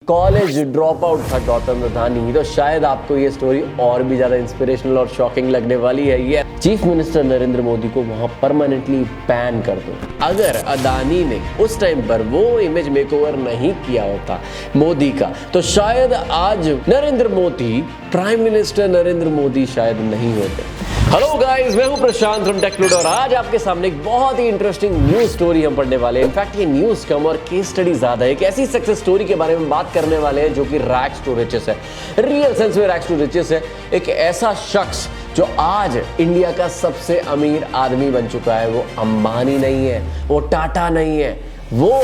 College drop out था गौतम अदानी, तो शायद आपको ये स्टोरी और भी ज्यादा इंस्पिरेशनल और शॉकिंग लगने वाली है। ये चीफ मिनिस्टर नरेंद्र मोदी को वहां परमानेंटली बैन कर दो। अगर अदानी ने उस टाइम पर वो इमेज मेकओवर नहीं किया होता मोदी का, तो शायद आज नरेंद्र मोदी, प्राइम मिनिस्टर नरेंद्र मोदी शायद नहीं होते। हेलो गाइस, मैं हूं प्रशांत फ्रॉम टेक्नोड और आज आपके सामने एक बहुत ही इंटरेस्टिंग न्यूज स्टोरी हम पढ़ने वाले हैं। इनफैक्ट ये न्यूज कम और केस स्टडी ज्यादा है। एक ऐसी सक्सेस स्टोरी के बारे में बात करने वाले हैं जो कि रैग्स टू रिचेस है, रियल सेंस में रैग्स टू रिचेस है। एक ऐसा शख्स जो आज इंडिया का सबसे अमीर आदमी बन चुका है। वो अंबानी नहीं है, वो टाटा नहीं है, वो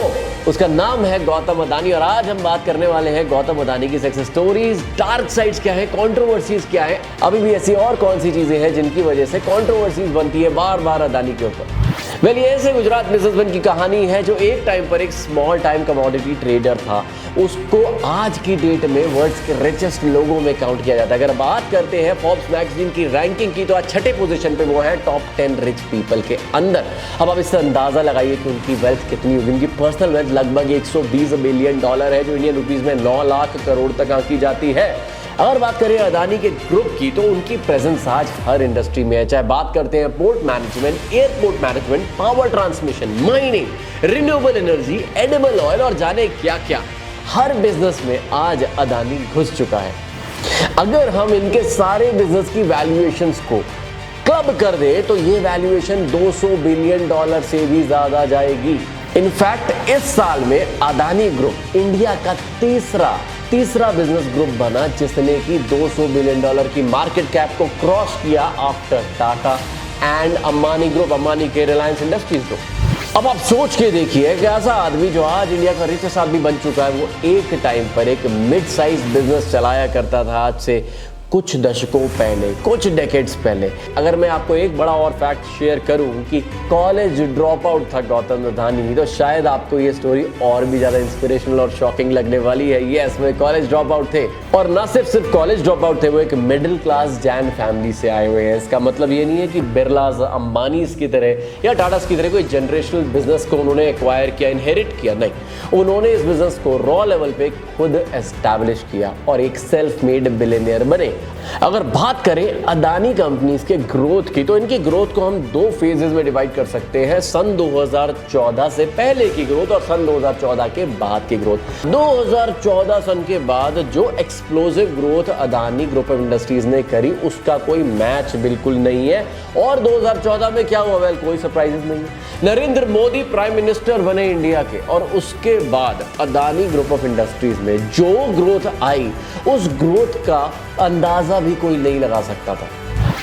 उसका नाम है गौतम अदानी। और आज हम बात करने वाले हैं गौतम अदानी की सक्सेस स्टोरीज, डार्क साइड्स क्या है, कंट्रोवर्सीज क्या है, अभी भी ऐसी और कौन सी चीजें हैं जिनकी वजह से कंट्रोवर्सीज बनती है बार बार अदानी के ऊपर। वेल, ये ऐसे गुजरात बिजनेसमैन की कहानी है जो एक टाइम पर एक स्मॉल टाइम कमोडिटी ट्रेडर था। उसको आज की डेट में वर्ल्ड्स के रिचेस्ट लोगों में काउंट किया जाता है। अगर बात करते हैं फोर्ब्स मैगजीन की रैंकिंग की, तो आज छठे पोजीशन पे वो है टॉप 10 रिच पीपल के अंदर। अब आप इससे अंदाजा लगाइए कि उनकी वेल्थ कितनी होगी। उनकी पर्सनल वेल्थ लगभग 120 बिलियन डॉलर है, जो इंडियन रुपीज में 9 लाख करोड़ तक आंकी जाती है। अगर बात करें अदानी के ग्रुप की, तो उनकी प्रेजेंस आज हर इंडस्ट्री में है। चाहे बात करते हैं port management, airport management, power transmission, mining, renewable energy, edible oil और जाने क्या क्या, हर बिजनेस में आज अदानी घुस चुका है। अगर हम इनके सारे बिजनेस की वैल्यूएशंस को क्लब कर दे तो ये वैल्यूएशन 200 बिलियन डॉलर से भी ज्यादा जाएगी। इनफैक्ट इस साल में अदानी ग्रुप इंडिया का तीसरा बिजनेस ग्रुप बना जिसने की 200 बिलियन डॉलर की मार्केट कैप को क्रॉस किया after Tata and Ambani group, Ambani के रिलायंस इंडस्ट्रीज ग्रुप। अब आप सोच के देखिए कि ऐसा आदमी जो आज इंडिया का रिचेस्ट आदमी बन चुका है, वो एक टाइम पर एक मिड साइज बिजनेस चलाया करता था आज से कुछ दशकों पहले, कुछ डेकेड्स पहले। अगर मैं आपको एक बड़ा और फैक्ट शेयर करूं कि कॉलेज ड्रॉप आउट था गौतम अदानी, तो शायद आपको ये स्टोरी और भी ज्यादा इंस्पिरेशनल और शॉकिंग लगने वाली है। यस, वो कॉलेज ड्रॉप आउट थे, और ना सिर्फ कॉलेज ड्रॉप आउट थे, वो एक मिडिल क्लास जैन फैमिली से आए हुए हैं। इसका मतलब ये नहीं है कि बिरलास, अंबानीज की तरह या टाटास की तरह कोई जनरेशनल बिजनेस को उन्होंने एक्वायर किया, इनहेरिट किया, नहीं। उन्होंने इस बिजनेस को रॉ लेवल पे खुद एस्टैब्लिश किया और एक सेल्फ मेड बिलियनियर बने। अगर बात करें अदानी कंपनीज के ग्रोथ की, तो इनकी ग्रोथ को हम दो फेजेस में डिवाइड कर सकते हैं। सन 2014 से पहले की ग्रोथ और सन 2014 के बाद की ग्रोथ। 2014 सन के बाद जो explosive growth Adani group of industries ने करी, उसका कोई मैच बिल्कुल नहीं है। और 2014 में क्या हुआ? वेल, कोई सरप्राइजेस नहीं है। नरेंद्र मोदी प्राइम मिनिस्टर बने इंडिया के, और उसके बाद अदानी ग्रुप ऑफ इंडस्ट्रीज में जो ग्रोथ आई, उस ग्रोथ का अंदाजा भी कोई नहीं लगा सकता था।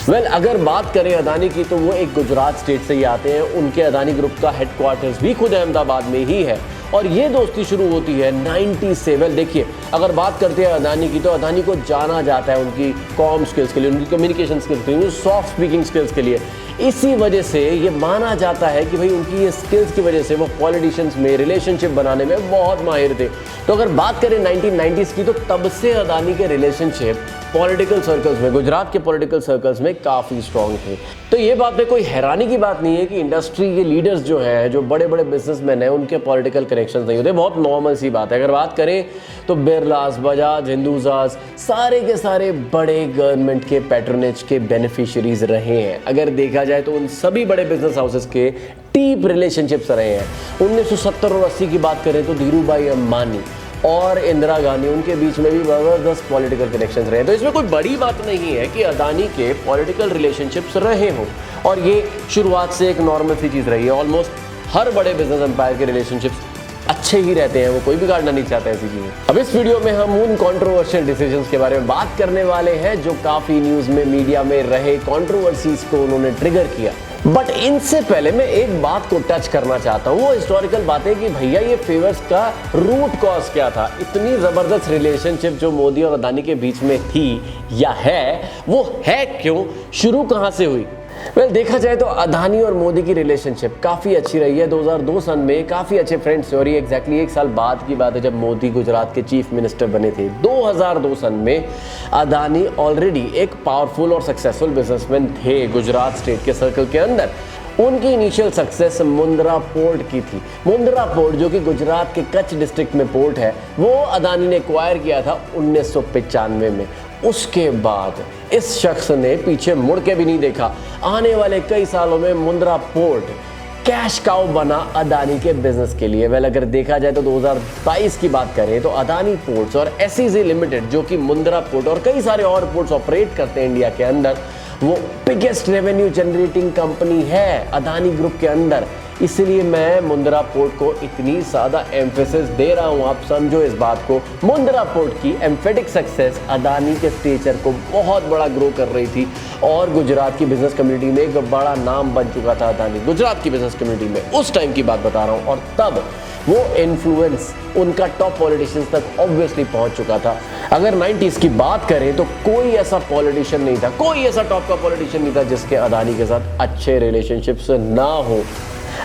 वेल, अगर बात करें अदानी की, तो वो एक गुजरात स्टेट से ही आते हैं। उनके अदानी ग्रुप का हेडक्वार्टर्स भी खुद अहमदाबाद में ही है, और ये दोस्ती शुरू होती है 97। देखिए, अगर बात करते हैं अदानी की, तो अदानी को जाना जाता है उनकी कॉम स्किल्स के लिए, उनकी कम्युनिकेशन स्किल्स के लिए, सॉफ्ट स्पीकिंग स्किल्स के लिए। इसी वजह से ये माना जाता है कि भाई उनकी ये स्किल्स की वजह से वो पॉलिटिशियंस में रिलेशनशिप बनाने में बहुत माहिर थे। तो अगर बात करें 1990s की, तो तब से अदानी के रिलेशनशिप पॉलिटिकल सर्कल्स में, गुजरात के पॉलिटिकल सर्कल्स में काफ़ी स्ट्रॉन्ग थे। तो ये बात में कोई हैरानी की बात नहीं है कि इंडस्ट्री के लीडर्स जो हैं, जो बड़े बड़े बिजनेसमैन हैं, उनके पॉलिटिकल कनेक्शंस नहीं होते। बहुत नॉर्मल सी बात है। अगर बात करें तो बिरलास, बजाज, हिंदुजास, सारे के सारे बड़े गवर्नमेंट के पैट्रोनेज के बेनिफिशियरीज रहे हैं। अगर देखा जाए तो उन सभी बड़े बिजनेस हाउसेस के डीप रिलेशनशिप्स रहे हैं। 1970 और 80 की बात करें तो धीरू भाई अंबानी और इंदिरा गांधी, उनके बीच में भी जबरदस्त पॉलिटिकल कनेक्शंस रहे। तो इसमें कोई बड़ी बात नहीं है कि अदानी के पॉलिटिकल रिलेशनशिप्स रहे हों, और ये शुरुआत से एक नॉर्मल सी चीज़ रही है। ऑलमोस्ट हर बड़े बिजनेस एम्पायर के रिलेशनशिप्स अच्छे ही रहते हैं, वो कोई बिगाड़ना नहीं चाहते ऐसी चीज़ें। अब इस वीडियो में हम उन कंट्रोवर्शियल डिसीजंस के बारे में बात करने वाले हैं जो काफ़ी न्यूज़ में, मीडिया में रहे, कंट्रोवर्सीज को उन्होंने ट्रिगर किया। बट इनसे पहले मैं एक बात को टच करना चाहता हूँ, वो हिस्टोरिकल बात है कि भैया ये फेवर्स का रूट कॉज क्या था। इतनी ज़बरदस्त रिलेशनशिप जो मोदी और अदानी के बीच में थी या है, वो है क्यों, शुरू कहाँ से हुई? वेल, देखा जाए तो अदानी और मोदी की रिलेशनशिप काफ़ी अच्छी रही है। 2002 सन में काफ़ी अच्छे फ्रेंड्स थे, और ये एग्जैक्टली एक साल बाद की बात है जब मोदी गुजरात के चीफ मिनिस्टर बने थे। 2002 सन में अदानी ऑलरेडी एक पावरफुल और सक्सेसफुल बिजनेसमैन थे गुजरात स्टेट के सर्कल के अंदर। उनकी इनिशियल सक्सेस मुंद्रा पोर्ट की थी। मुंद्रा पोर्ट जो कि गुजरात के कच्छ डिस्ट्रिक्ट में पोर्ट है, वो अदानी ने एक्वायर किया था 1995 में। उसके बाद इस शख्स ने पीछे मुड़ के भी नहीं देखा। आने वाले कई सालों में मुंद्रा पोर्ट कैश काउ बना अदानी के बिजनेस के लिए। वेल अगर देखा जाए तो 2022 की बात करें तो अदानी पोर्ट्स और SEZ लिमिटेड जो कि मुंद्रा पोर्ट और कई सारे और पोर्ट्स ऑपरेट करते हैं इंडिया के अंदर, वो बिगेस्ट रेवेन्यू जनरेटिंग कंपनी है अदानी ग्रुप के अंदर। इसलिए मैं मुंद्रा पोर्ट को इतनी ज़्यादा एम्फेसिस दे रहा हूँ, आप समझो इस बात को। मुंद्रा पोर्ट की एम्फेटिक सक्सेस अदानी के स्टेचर को बहुत बड़ा ग्रो कर रही थी और गुजरात की बिजनेस कम्युनिटी में एक बड़ा नाम बन चुका था अदानी। गुजरात की बिजनेस कम्युनिटी में उस टाइम की बात बता रहा हूँ, और तब वो इन्फ्लुएंस उनका टॉप पॉलिटिशियंस तक ऑब्वियसली पहुंच चुका था। अगर 90s की बात करें तो कोई ऐसा पॉलिटिशियन नहीं था, कोई ऐसा टॉप का पॉलिटिशियन नहीं था जिसके अदानी के साथ अच्छे रिलेशनशिप्स ना हो।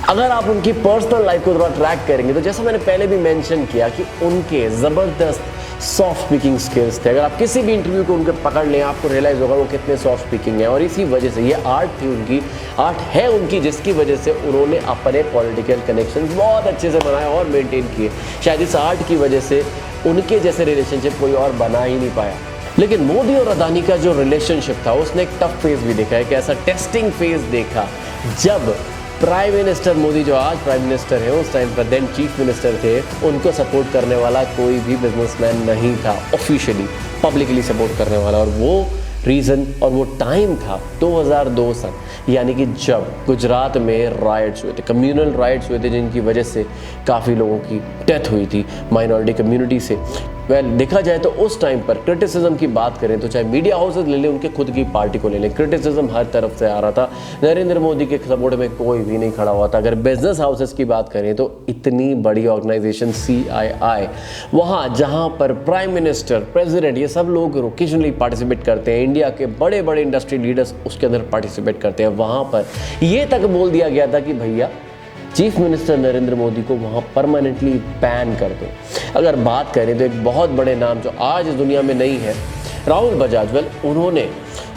अगर आप उनकी पर्सनल लाइफ को थोड़ा ट्रैक करेंगे तो जैसा मैंने पहले भी मेंशन किया कि उनके ज़बरदस्त सॉफ्ट स्पीकिंग स्किल्स थे। अगर आप किसी भी इंटरव्यू को उनके पकड़ लें, आपको रियलाइज़ होगा वो कितने सॉफ्ट स्पीकिंग है। और इसी वजह से ये आर्ट थी उनकी, आर्ट है उनकी, जिसकी वजह से उन्होंने अपने पॉलिटिकल कनेक्शंस बहुत अच्छे से बनाए और मेंटेन किए। शायद इस आर्ट की वजह से उनके जैसे रिलेशनशिप कोई और बना ही नहीं पाया। लेकिन मोदी और अदानी का जो रिलेशनशिप था उसने एक टफ फेज भी देखा है, कि ऐसा टेस्टिंग फेज देखा जब प्राइम मिनिस्टर मोदी, जो आज प्राइम मिनिस्टर है, उस टाइम पर देन चीफ मिनिस्टर थे, उनको सपोर्ट करने वाला कोई भी बिजनेसमैन नहीं था ऑफिशियली, पब्लिकली सपोर्ट करने वाला। और वो रीज़न और वो टाइम था 2002 सन, यानी कि जब गुजरात में राइट्स हुए थे, कम्युनल राइट्स हुए थे, जिनकी वजह से काफ़ी लोगों की डेथ हुई थी माइनॉरिटी कम्युनिटी से। वेल देखा जाए तो उस टाइम पर क्रिटिसिज्म की बात करें तो चाहे मीडिया हाउसेज ले लें, उनके खुद की पार्टी को ले लें, क्रिटिसिज्म हर तरफ से आ रहा था। नरेंद्र मोदी के सपोर्ट में कोई भी नहीं खड़ा हुआ था। अगर बिजनेस हाउसेज की बात करें तो इतनी बड़ी ऑर्गेनाइजेशन CII, वहाँ जहाँ पर प्राइम मिनिस्टर, प्रेसिडेंट, ये सब लोग ओकेजनली पार्टिसिपेट करते हैं, इंडिया के बड़े बड़े इंडस्ट्री लीडर्स उसके अंदर पार्टिसिपेट करते हैं, वहाँ पर ये तक बोल दिया गया था कि भैया चीफ मिनिस्टर नरेंद्र मोदी को वहाँ परमानेंटली बैन कर दो। अगर बात करें तो एक बहुत बड़े नाम जो आज इस दुनिया में नहीं है, राहुल बजाज, वेल उन्होंने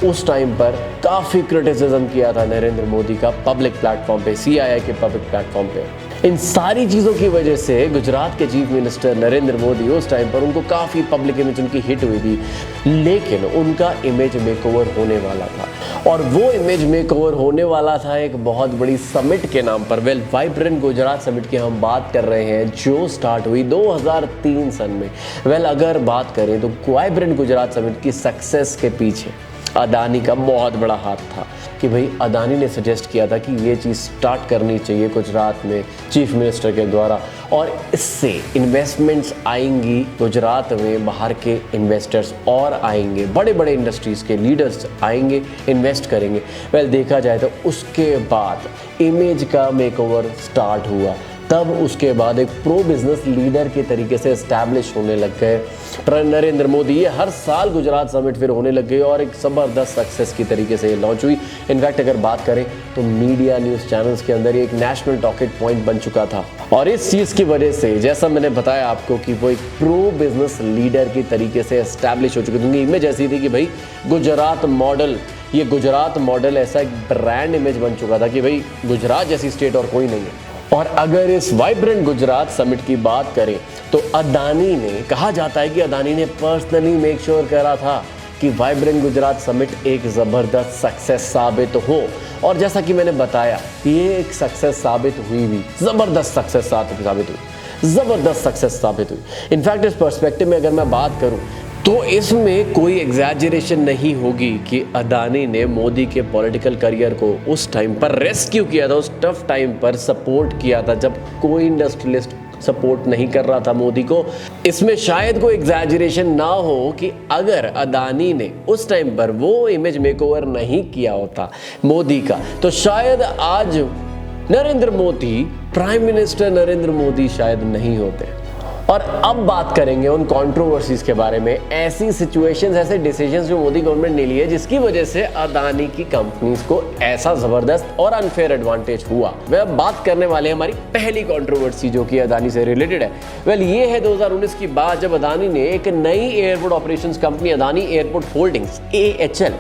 उस टाइम पर काफ़ी क्रिटिसिज्म किया था नरेंद्र मोदी का पब्लिक प्लेटफॉर्म पे, CII के पब्लिक प्लेटफॉर्म पे। इन सारी चीज़ों की वजह से गुजरात के चीफ मिनिस्टर नरेंद्र मोदी उस टाइम पर उनको काफ़ी पब्लिक इमेज उनकी हिट हुई थी, लेकिन उनका इमेज मेकओवर होने वाला था। और वो इमेज मेकओवर होने वाला था एक बहुत बड़ी समिट के नाम पर। वेल वाइब्रेंट गुजरात समिट की हम बात कर रहे हैं, जो स्टार्ट हुई 2003 सन में। वेल अगर बात करें तो वाइब्रेंट गुजरात समिट की सक्सेस के पीछे अदानी का बहुत बड़ा हाथ था, कि भाई अदानी ने सजेस्ट किया था कि ये चीज़ स्टार्ट करनी चाहिए गुजरात में चीफ मिनिस्टर के द्वारा, और इससे इन्वेस्टमेंट्स आएंगी गुजरात में, बाहर के इन्वेस्टर्स और आएंगे, बड़े बड़े इंडस्ट्रीज़ के लीडर्स आएंगे, इन्वेस्ट करेंगे। वेल देखा जाए तो उसके बाद इमेज का मेकओवर स्टार्ट हुआ। तब उसके बाद एक प्रो बिजनेस लीडर के तरीके से एस्टैब्लिश होने लग गए नरेंद्र मोदी। ये हर साल गुजरात समिट फिर होने लग गई और एक ज़बरदस्त सक्सेस की तरीके से ये लॉन्च हुई। इनफैक्ट अगर बात करें तो मीडिया न्यूज़ चैनल्स के अंदर ये एक नेशनल टॉकिंग पॉइंट बन चुका था। और इस चीज़ की वजह से, जैसा मैंने बताया आपको, कि वो एक प्रो बिजनेस लीडर की तरीके से एस्टैब्लिश हो चुकी थी। उनकी इमेज ऐसी थी कि भाई गुजरात मॉडल, ये गुजरात मॉडल ऐसा एक ब्रांड इमेज बन चुका था कि भाई गुजरात जैसी स्टेट और कोई नहीं है। और अगर इस वाइब्रेंट गुजरात समिट की बात करें तो अदानी ने, कहा जाता है कि अदानी ने पर्सनली मेक श्योर करा था कि वाइब्रेंट गुजरात समिट एक ज़बरदस्त सक्सेस साबित हो। और जैसा कि मैंने बताया, ये एक सक्सेस साबित हुई भी, ज़बरदस्त सक्सेस साबित हुई, ज़बरदस्त सक्सेस साबित हुई। इनफैक्ट इस पर्सपेक्टिव में अगर मैं बात करूं तो इसमें कोई एग्जैजरेशन नहीं होगी कि अदानी ने मोदी के पॉलिटिकल करियर को उस टाइम पर रेस्क्यू किया था, उस टफ टाइम पर सपोर्ट किया था जब कोई इंडस्ट्रियलिस्ट सपोर्ट नहीं कर रहा था मोदी को। इसमें शायद कोई एग्जैजरेशन ना हो कि अगर अदानी ने उस टाइम पर वो इमेज मेकओवर नहीं किया होता मोदी का, तो शायद आज नरेंद्र मोदी, प्राइम मिनिस्टर नरेंद्र मोदी शायद नहीं होते। और अब बात करेंगे उन कंट्रोवर्सीज के बारे में, ऐसी सिचुएशंस, ऐसे डिसीजंस जो मोदी गवर्नमेंट ने लिए जिसकी वजह से अदानी की कंपनीज को ऐसा जबरदस्त और अनफेयर एडवांटेज हुआ। वह बात करने वाले हैं हमारी पहली कंट्रोवर्सी जो कि अदानी से रिलेटेड है। वेल ये है 2019 की बात, जब अदानी ने एक नई airport operations company Adani airport holdings AHL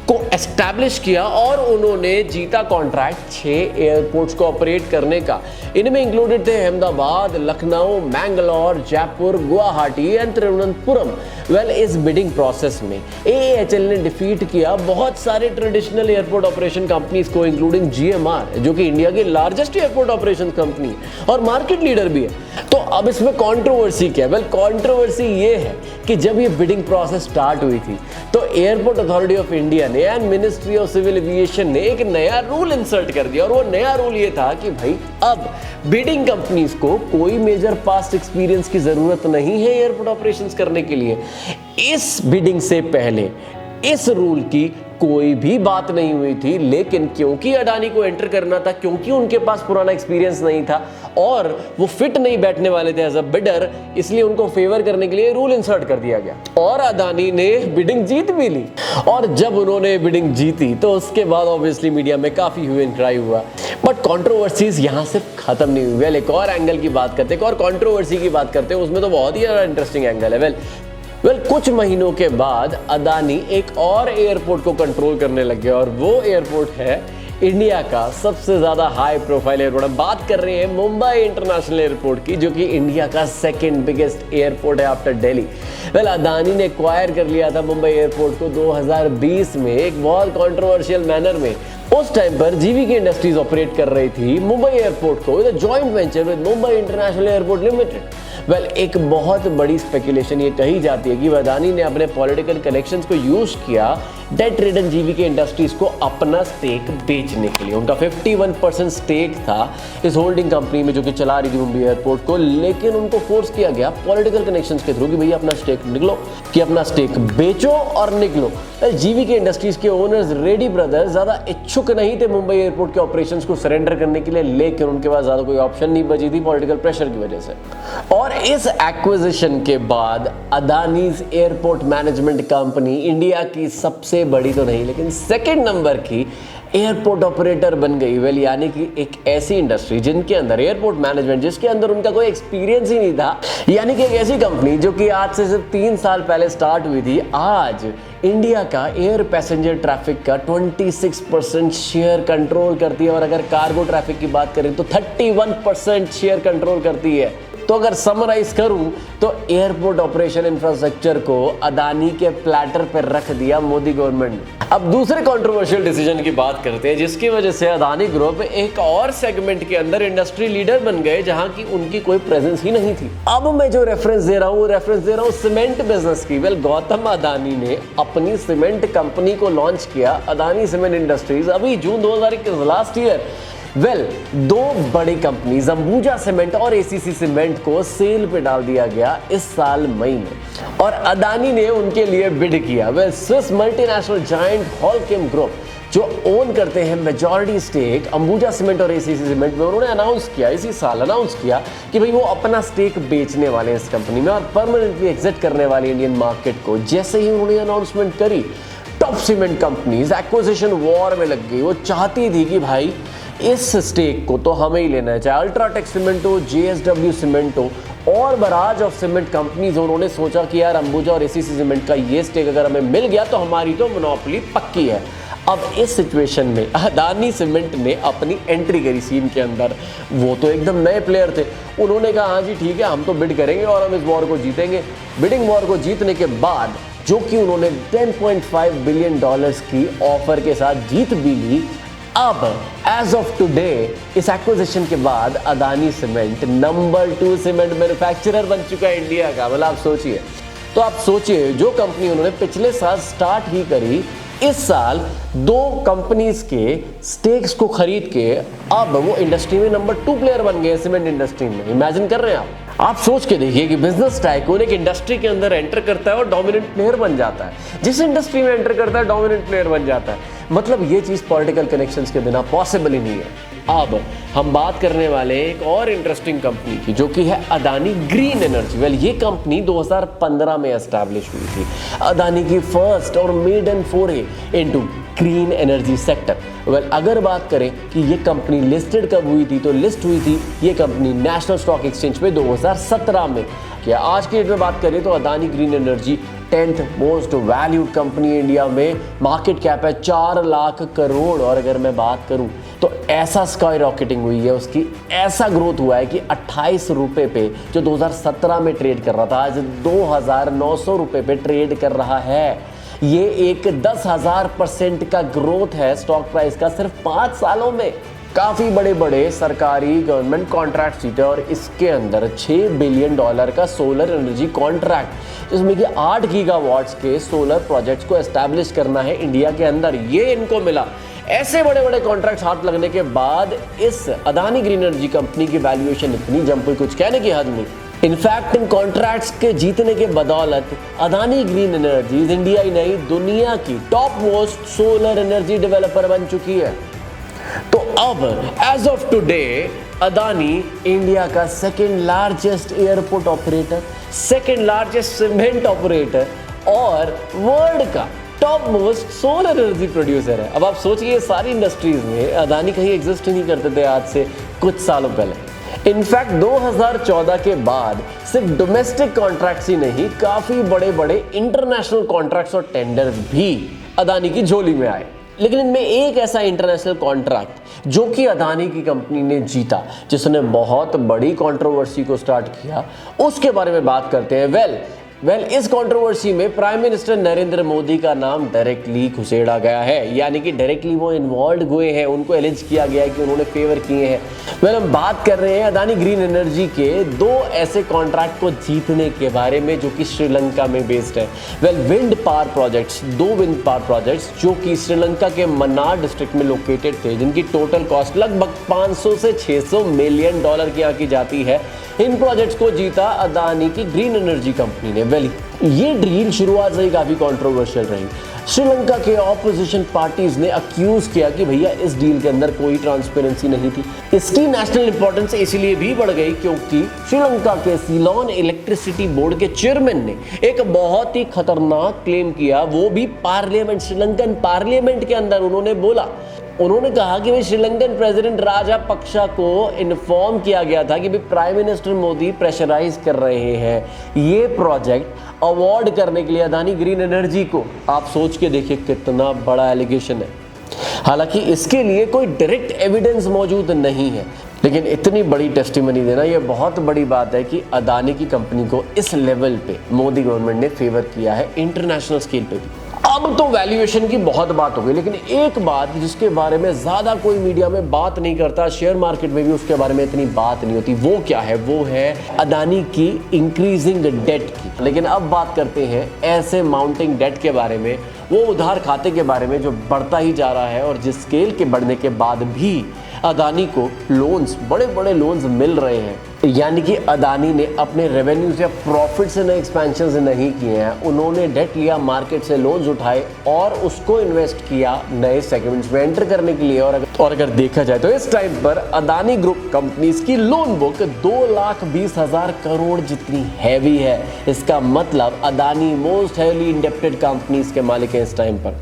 को एस्टैब्लिश किया और उन्होंने जीता कॉन्ट्रैक्ट 6 एयरपोर्ट्स को ऑपरेट करने का। इनमें इंक्लूडेड थे अहमदाबाद, लखनऊ, मैंगलोर, जयपुर, गुवाहाटी एंड तिरुवनंतपुरम। वेल, इस बिडिंग प्रोसेस में AAHL ने डिफीट किया बहुत सारे ट्रेडिशनल एयरपोर्ट ऑपरेशन कंपनीज को, इंक्लूडिंग GMR, जो कि इंडिया की लार्जेस्ट एयरपोर्ट ऑपरेशन कंपनी और मार्केट लीडर भी है। तो अब इसमें कंट्रोवर्सी क्या है? वेल, कंट्रोवर्सी ये है कि जब ये बिडिंग प्रोसेस स्टार्ट हुई थी तो एयरपोर्ट अथॉरिटी ऑफ इंडिया ने and ministry of civil aviation ने एक नया रूल इंसर्ट कर दिया, और वो नया रूल ये था कि भाई अब बिडिंग कंपनीज को कोई मेजर पास्ट एक्सपीरियंस की जरूरत नहीं है एयरपोर्ट ऑपरेशंस करने के लिए। इस बिडिंग से पहले इस रूल की कोई भी बात नहीं हुई थी, लेकिन क्योंकि अडानी को एंटर करना था, क्योंकि उनके पास पुराना एक्सपीरियंस नहीं था और वो फिट नहीं बैठने वाले थे एज अ बिडर, इसलिए उनको फेवर करने के लिए रूल इंसर्ट कर दिया गया और अडानी ने बिडिंग जीत भी ली। और जब उन्होंने बिडिंग जीती तो उसके बाद ऑब्वियसली मीडिया में काफी ह्यू एंड क्राई हुआ, बट कंट्रोवर्सीज यहाँ से खत्म नहीं हुई। वेल, एक और एंगल की बात करते हैं, एक और कंट्रोवर्सी की बात करते हैं, उसमें तो बहुत ही ज्यादा इंटरेस्टिंग एंगल है। वेल, कुछ महीनों के बाद अदानी एक और एयरपोर्ट को कंट्रोल करने लग गया और वो एयरपोर्ट है इंडिया का सबसे ज्यादा हाई प्रोफाइल एयरपोर्ट। हम बात कर रहे हैं मुंबई इंटरनेशनल एयरपोर्ट की, जो कि इंडिया का सेकंड बिगेस्ट एयरपोर्ट है आफ्टर दिल्ली। वेल, अदानी ने एक्वायर कर लिया था मुंबई एयरपोर्ट को 2020 में एक बहुत कंट्रोवर्शियल मैनर में। उस टाइम पर जीवीके इंडस्ट्रीज ऑपरेट कर रही थी मुंबई एयरपोर्ट को with joint venture with Mumbai international airport limited. Well, एक बहुत बड़ी स्पेकुलेशन ये कही जाती है कि अदानी ने अपने पॉलिटिकल कनेक्शंस को यूज किया डेट रिडन जीवीके इंडस्ट्रीज को अपना स्टेक बेचने के लिए। उनका 51% स्टेक था इस होल्डिंग कंपनी में जो कि चला रही थी मुंबई एयरपोर्ट को, लेकिन उनको फोर्स किया गया पॉलिटिकल कनेक्शंस के थ्रू कि भैया अपना स्टेक निकलो, कि अपना स्टेक बेचो और निकलो। जीवीके इंडस्ट्रीज के ओनर्स रेड्डी ब्रदर्स ज्यादा इच्छुक नहीं थे मुंबई एयरपोर्ट के ऑपरेशंस को सरेंडर करने के लिए, लेकिन उनके पास ज्यादा कोई ऑप्शन नहीं बची थी पॉलिटिकल प्रेशर की वजह से। और इस एक्विजिशन के बाद Adani's airport management company India की सबसे बड़ी तो नहीं लेकिन सेकंड नंबर की एयरपोर्ट ऑपरेटर बन गई। वेल, यानी कि एक ऐसी इंडस्ट्री जिनके अंदर एयरपोर्ट मैनेजमेंट, जिसके अंदर उनका कोई एक्सपीरियंस ही नहीं था, यानी कि एक ऐसी कंपनी जो कि आज से सिर्फ 3 साल पहले स्टार्ट हुई थी, आज इंडिया का एयर पैसेंजर ट्रैफिक का 26% शेयर कंट्रोल करती है और अगर कार्गो ट्रैफिक की बात करें तो 31% शेयर कंट्रोल करती है। तो अगर समराइज करूं तो एयरपोर्ट ऑपरेशन इंफ्रास्ट्रक्चर को अदानी के प्लेटर पर रख दिया मोदी गवर्नमेंट ने। अब दूसरे कंट्रोवर्शियल डिसीजन की बात करते हैं जिसकी वजह से अदानी ग्रुप एक और सेगमेंट के अंदर इंडस्ट्री लीडर बन गए जहां की उनकी कोई प्रेजेंस ही नहीं थी। अब मैं जो रेफरेंस दे रहा हूं सीमेंट बिजनेस की। वेल, गौतम अदानी ने अपनी सीमेंट कंपनी को लॉन्च किया, अदानी सीमेंट इंडस्ट्रीज, अभी जून 2021 लास्ट ईयर। वेल, 2 बड़ी कंपनीज अंबुजा सीमेंट और ACC सीमेंट को सेल पे डाल दिया गया इस साल मई में और अदानी ने उनके लिए बिड किया। Well, Swiss multinational giant Holcim group जो ओन करते हैं मेजॉरिटी स्टेक अंबुजा सीमेंट और ACC सीमेंट में, उन्होंने अनाउंस किया, इसी साल अनाउंस किया कि भाई वो अपना स्टेक बेचने वाले हैं इस कंपनी में और परमानेंटली एग्जिट करने वाले इंडियन मार्केट को। जैसे ही उन्होंने अनाउंसमेंट करी, top cement companies acquisition war में लग गई। वो चाहती थी कि भाई इस स्टेक को तो हमें ही लेना है, चाहे अल्ट्राटेक सीमेंट हो, JSW सीमेंट हो और बराज ऑफ सीमेंट कंपनीज। उन्होंने सोचा कि यार अंबुजा और ACC सीमेंट का ये स्टेक अगर हमें मिल गया तो हमारी तो मोनोपोली पक्की है। अब इस सिचुएशन में अदानी सीमेंट ने अपनी एंट्री करी सीन के अंदर। वो तो एकदम नए प्लेयर थे, उन्होंने कहा हाँ जी ठीक है, हम तो बिड करेंगे और हम इस वॉर को जीतेंगे। बिडिंग वॉर को जीतने के बाद जो कि उन्होंने $10.5 बिलियन की ऑफर के साथ जीत भी ली। अब एज ऑफ टुडे इस एक्विजिशन के बाद Adani cement number 2 cement manufacturer बन चुका है इंडिया का। मतलब आप सोचिए, तो आप सोचिए जो कंपनी उन्होंने पिछले साल स्टार्ट ही करी, इस साल 2 कंपनीज के स्टेक्स को खरीद के अब वो इंडस्ट्री में नंबर 2 प्लेयर बन गए सीमेंट इंडस्ट्री में। इमेजिन कर रहे हैं आप सोच के देखिए कि बिजनेस टाइकून एक इंडस्ट्री के अंदर एंटर करता है और डोमिनेंट प्लेयर बन जाता है। जिस इंडस्ट्री में एंटर करता है डोमिनेंट प्लेयर बन जाता है। मतलब ये चीज पॉलिटिकल कनेक्शंस के बिना पॉसिबल ही नहीं है। अब हम बात करने वाले हैं एक और इंटरेस्टिंग कंपनी की जो कि है अदानी ग्रीन एनर्जी। वेल, ये कंपनी 2015 में एस्टैब्लिश हुई थी। अदानी की फर्स्ट और मेडन फोरे into green energy sector. Well अगर बात करें कि ये कंपनी लिस्टेड कब हुई थी, तो लिस्ट हुई थी ये कंपनी नेशनल स्टॉक एक्सचेंज पे 2017 में। क्या आज की डेट में बात करें तो Adani green energy 10th most valued company India में, मार्केट कैप है 4 लाख करोड़। और अगर मैं बात करूं तो ऐसा स्काई रॉकेटिंग हुई है उसकी, ऐसा ग्रोथ हुआ है कि 28 रुपए पे जो 2017 में ट्रेड कर रहा था आज 2900 रुपए पे ट्रेड कर रहा है। ये एक 10,000% का ग्रोथ है स्टॉक प्राइस का सिर्फ 5 सालों में। काफ़ी बड़े बड़े सरकारी गवर्नमेंट कॉन्ट्रैक्ट जीते और इसके अंदर $6 बिलियन का सोलर एनर्जी कॉन्ट्रैक्ट, जिसमें कि 8 गीगावाट्स के सोलर प्रोजेक्ट्स को एस्टैब्लिश करना है इंडिया के अंदर, ये इनको मिला। ऐसे बड़े बड़े कॉन्ट्रैक्ट्स हाथ लगने के बाद इस अदानी ग्रीन एनर्जी कंपनी की वैल्यूएशन इतनी जंप हुई, कुछ कहने की हद नहीं। इनफैक्ट इन कॉन्ट्रैक्ट्स के जीतने के बदौलत अदानी ग्रीन एनर्जी इंडिया ही नहीं दुनिया की top most solar energy developer बन चुकी है। तो अब as of today Adani India का second largest airport operator, second largest cement operator और वर्ल्ड का top most solar energy producer है। अब आप सोचिए ये सारी इंडस्ट्रीज में अदानी कहीं एग्जिस्ट ही नहीं करते थे आज से कुछ सालों पहले। इनफैक्ट 2014 के बाद सिर्फ डोमेस्टिक कॉन्ट्रैक्ट्स ही नहीं, काफी बड़े बड़े इंटरनेशनल कॉन्ट्रैक्ट्स और टेंडर्स भी अदानी की झोली में आए। लेकिन इनमें एक ऐसा इंटरनेशनल कॉन्ट्रैक्ट जो कि अदानी की कंपनी ने जीता, जिसने बहुत बड़ी कंट्रोवर्सी को स्टार्ट किया, उसके बारे में बात करते हैं। वेल इस कंट्रोवर्सी में प्राइम मिनिस्टर नरेंद्र मोदी का नाम डायरेक्टली घुसेड़ा गया है, यानी कि डायरेक्टली वो इन्वॉल्व हुए हैं, उनको एलिज किया गया है कि उन्होंने फेवर किए हैं। वेल हम बात कर रहे हैं अदानी ग्रीन एनर्जी के 2 ऐसे कॉन्ट्रैक्ट को जीतने के बारे में जो कि श्रीलंका में बेस्ड है। Well wind power projects, 2 wind power projects जो कि श्रीलंका के मन्नार डिस्ट्रिक्ट में लोकेटेड थे, जिनकी टोटल कॉस्ट लगभग 500 से 600 मिलियन डॉलर की आंकी जाती है। इन प्रोजेक्ट्स को जीता अदानी की ग्रीन एनर्जी कंपनी ने। वेल ये डील शुरुआत से ही काफी कंट्रोवर्शियल रही। श्रीलंका के ऑपोजिशन पार्टीज ने अक्यूज किया कि भैया इस डील के अंदर कोई ट्रांसपेरेंसी नहीं थी। इसकी नेशनल इंपॉर्टेंस इसलिए भी बढ़ गई क्योंकि श्रीलंका के सीलोन इलेक्ट्रिसिटी बोर्ड के चेयरमैन ने एक बहुत ही खतरनाक क्लेम किया, वो भी पार्लियामेंट, श्रीलंकन पार्लियामेंट के अंदर। उन्होंने कहा कि भाई श्रीलंकन प्रेसिडेंट राजापक्सा को इन्फॉर्म किया गया था कि भाई प्राइम मिनिस्टर मोदी प्रेशराइज कर रहे हैं ये प्रोजेक्ट अवार्ड करने के लिए अदानी ग्रीन एनर्जी को। आप सोच के देखिए कितना बड़ा एलिगेशन है। हालांकि इसके लिए कोई डायरेक्ट एविडेंस मौजूद नहीं है, लेकिन इतनी बड़ी टेस्टिमनी देना ये बहुत बड़ी बात है कि अदानी की कंपनी को इस लेवल पे मोदी गवर्नमेंट ने फेवर किया है इंटरनेशनल स्केल पे भी। अब तो वैल्यूएशन की बहुत बात हो गई, लेकिन एक बात जिसके बारे में ज्यादा कोई मीडिया में बात नहीं करता, शेयर मार्केट में भी उसके बारे में इतनी बात नहीं होती, वो क्या है? वो है अदानी की इंक्रीजिंग डेट की। लेकिन अब बात करते हैं ऐसे माउंटिंग डेट के बारे में, वो उधार खाते के बारे में जो बढ़ता ही जा रहा है और जिस स्केल के बढ़ने के बाद भी अदानी को लोन्स, बड़े बड़े लोन्स मिल रहे हैं। यानी कि अदानी ने अपने रेवेन्यूज या प्रॉफिट से नए एक्सपेंशन से नहीं किए हैं, उन्होंने डेट लिया, मार्केट से लोन्स उठाए और उसको इन्वेस्ट किया नए सेगमेंट्स में एंटर करने के लिए। और अगर देखा जाए तो इस टाइम पर अदानी ग्रुप कंपनीज की लोन बुक 2,20,000 करोड़ जितनी हैवी है। इसका मतलब Adani most heavily indebted companies के मालिक हैं इस टाइम पर।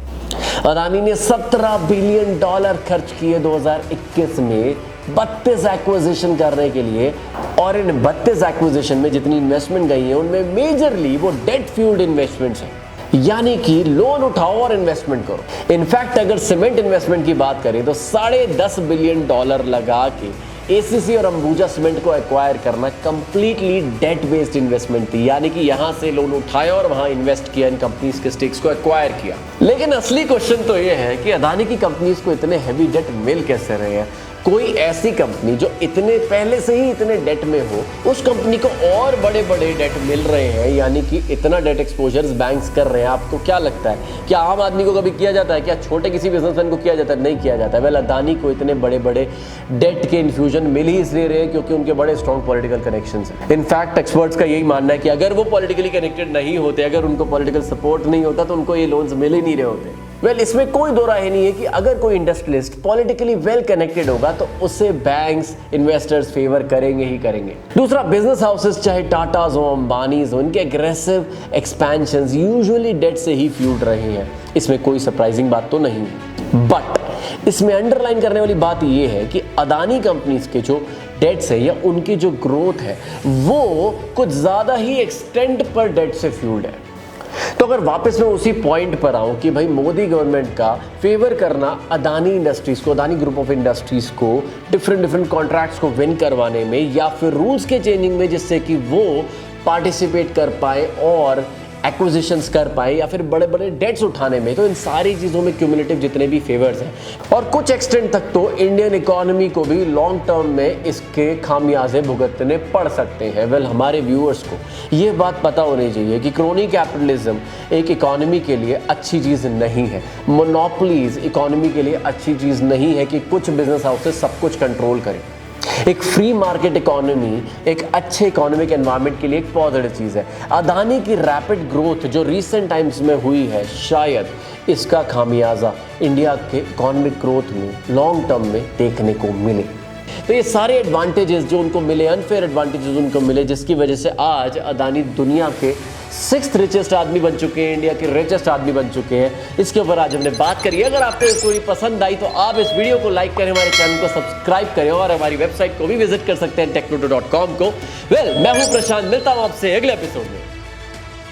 अदानी ने $17 बिलियन खर्च किए 2021 में 32 एक्विजिशन करने के लिए, और इन 32 एक्विजिशन में जितनी इन्वेस्टमेंट गई है उनमें मेजरली वो डेट फ्यूल्ड इन्वेस्टमेंट्स हैं, यानी कि लोन उठाओ और इन्वेस्टमेंट करो। इनफैक्ट अगर सीमेंट इन्वेस्टमेंट की बात करें तो $10.5 बिलियन लगा के एसीसी और अंबुजा सीमेंट को एक्वायर करना कंप्लीटली डेट बेस्ड इन्वेस्टमेंट थी, यानी कि यहां से लोन उठाया और वहां इन्वेस्ट किया, इन कंपनीज के स्टेक्स को एक्वायर किया। लेकिन असली क्वेश्चन तो ये है कि अदानी की कंपनीज को इतने हैवी डेट मिल कैसे रहे हैं? कोई ऐसी कंपनी जो इतने पहले से ही इतने डेट में हो, उस कंपनी को और बड़े बड़े डेट मिल रहे हैं, यानी कि इतना डेट एक्सपोजर्स बैंक्स कर रहे हैं। आपको क्या लगता है, क्या आम आदमी को कभी किया जाता है? क्या छोटे किसी बिजनेसमैन को किया जाता है? नहीं किया जाता है। वेल अदानी को इतने बड़े बड़े डेट के इन्फ्यूजन मिल ही इसलिए रहे क्योंकि उनके बड़े स्ट्रॉन्ग पॉलिटिकल कनेक्शंस हैं। इनफैक्ट एक्सपर्ट्स का यही मानना है कि अगर वो पॉलिटिकली कनेक्टेड नहीं होते, अगर उनको पॉलिटिकल सपोर्ट नहीं होता, तो उनको ये लोन्स मिल ही नहीं रहे होते। वेल इसमें कोई दो राय नहीं है कि अगर कोई इंडस्ट्रियलिस्ट पॉलिटिकली वेल कनेक्टेड होगा तो उससे बैंक्स इन्वेस्टर्स फेवर करेंगे ही करेंगे। दूसरा, बिजनेस हाउसेस चाहे टाटाज हो, अंबानीज हो, इनके एग्रेसिव एक्सपेंशंस यूजुअली डेट से ही फ्यूड रहे हैं। इसमें कोई सरप्राइजिंग बात तो नहीं है, बट इसमें अंडरलाइन करने वाली बात यह है कि अदानी कंपनीज के जो डेट्स है या उनकी जो ग्रोथ है वो कुछ ज्यादा ही एक्सटेंट पर डेट से फ्यूल्ड है। तो अगर वापस मैं उसी पॉइंट पर आऊं कि भाई मोदी गवर्नमेंट का फेवर करना अदानी इंडस्ट्रीज को, अदानी ग्रुप ऑफ इंडस्ट्रीज को डिफरेंट कॉन्ट्रैक्ट्स को विन करवाने में या फिर रूल्स के चेंजिंग में जिससे कि वो पार्टिसिपेट कर पाए और एक्विजिशंस कर पाए या फिर बड़े बड़े डेट्स उठाने में, तो इन सारी चीज़ों में क्यूमुलेटिव जितने भी फेवर्स हैं और कुछ एक्सटेंट तक तो इंडियन इकोनॉमी को भी लॉन्ग टर्म में इसके खामियाजे भुगतने पड़ सकते हैं। वेल हमारे व्यूअर्स को ये बात पता होनी चाहिए कि क्रोनी कैपिटलिज्म एक इकोनॉमी के लिए अच्छी चीज़ नहीं है। मोनोपोलीज इकोनॉमी के लिए अच्छी चीज़ नहीं है कि कुछ बिजनेस हाउसेस सब कुछ कंट्रोल करें। एक फ्री मार्केट इकोनॉमी एक अच्छे इकोनॉमिक एनवायरनमेंट के लिए एक पॉजिटिव चीज़ है। अदानी की रैपिड ग्रोथ जो रीसेंट टाइम्स में हुई है, शायद इसका खामियाजा इंडिया के इकोनॉमिक ग्रोथ में लॉन्ग टर्म में देखने को मिले। तो ये सारे एडवांटेजेस जो उनको मिले, अनफेयर एडवांटेजेस उनको मिले, जिसकी वजह से आज अदानी दुनिया के 6th रिचेस्ट आदमी बन चुके हैं, इंडिया के रिचेस्ट आदमी बन चुके हैं। इसके ऊपर आज हमने बात करी। अगर आपको ये स्टोरी पसंद आई तो आप इस वीडियो को लाइक करें, हमारे चैनल को सब्सक्राइब करें और हमारी वेबसाइट को भी विजिट कर सकते हैं technoto.com को। वेल मैं हूं प्रशांत, मिलता हूं आपसे अगले एपिसोड में।